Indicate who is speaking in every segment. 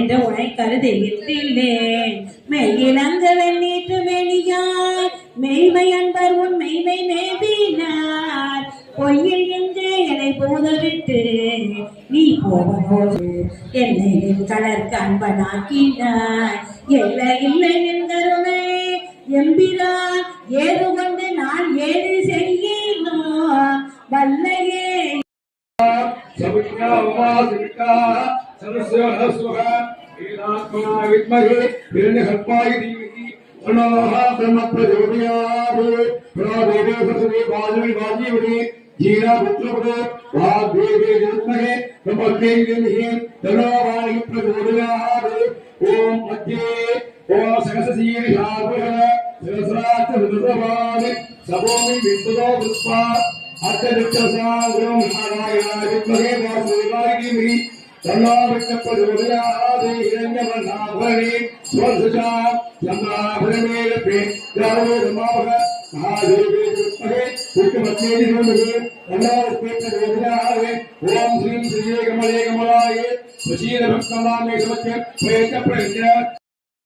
Speaker 1: என்று உனை கருதுகின்றேன். மெய்யிழந்த வெண்ணீற்று மெனியார் மெய்மை அன்பர் உன் மெய்மை மேவினார். பொய்யில் எங்கே என்னை போதவிட்டு நீ போவதோடு என்னை கடற்கு அன்பனாக்கினார். இல்லை இல்லை நின்றருணை எம்பிரான் ஏது கொண்டு நான் ஏது செய்யணும் வல்லையே.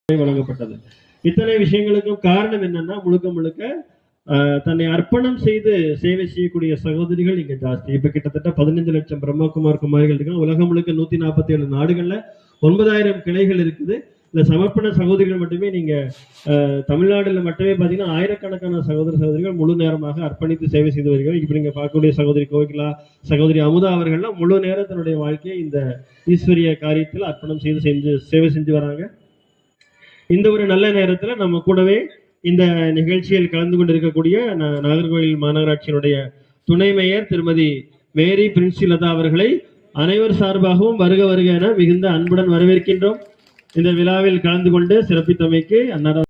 Speaker 2: வழங்கப்பட்டது. இத்தனை விஷயங்களுக்கும் காரணம் என்னன்னா முழுக்க முழுக்க தன்னை அர்ப்பணம் செய்து சேவை செய்யக்கூடிய சகோதரிகள் இங்க ஜாஸ்தி. இப்ப கிட்டத்தட்ட 15 லட்சம் பிரம்மகுமார் குமாரிகள் இருக்காங்க. உலகம் முழுக்க 147 நாடுகள்ல 9000 கிளைகள் இருக்குது. இந்த சமர்ப்பண சகோதரிகள் மட்டுமே நீங்க தமிழ்நாடுல மட்டுமே பாத்தீங்கன்னா ஆயிரக்கணக்கான சகோதரிகள் முழு நேரமாக அர்ப்பணித்து சேவை செய்து வருகிறார். இப்ப நீங்க பார்க்கக்கூடிய சகோதரி கோகிலா, சகோதரி அமுதா அவர்கள்லாம் முழு நேரம் தன்னுடைய வாழ்க்கையை இந்த ஈஸ்வரிய காரியத்தில் அர்ப்பணம் செய்து சேவை செஞ்சு வராங்க. இந்த ஒரு நல்ல நேரத்துல நம்ம கூடவே இந்த நிகழ்ச்சியில் கலந்து கொண்டிருக்கக்கூடிய நாகர்கோவில் மாநகராட்சியினுடைய துணை மேயர் திருமதி மேரி பிரின்சிலதா அவர்களை அனைவர் சார்பாகவும் வருக வருக என மிகுந்த அன்புடன் வரவேற்கின்றோம். இந்த விழாவில் கலந்து கொண்டு சிறப்பித்தமைக்கு அன்னார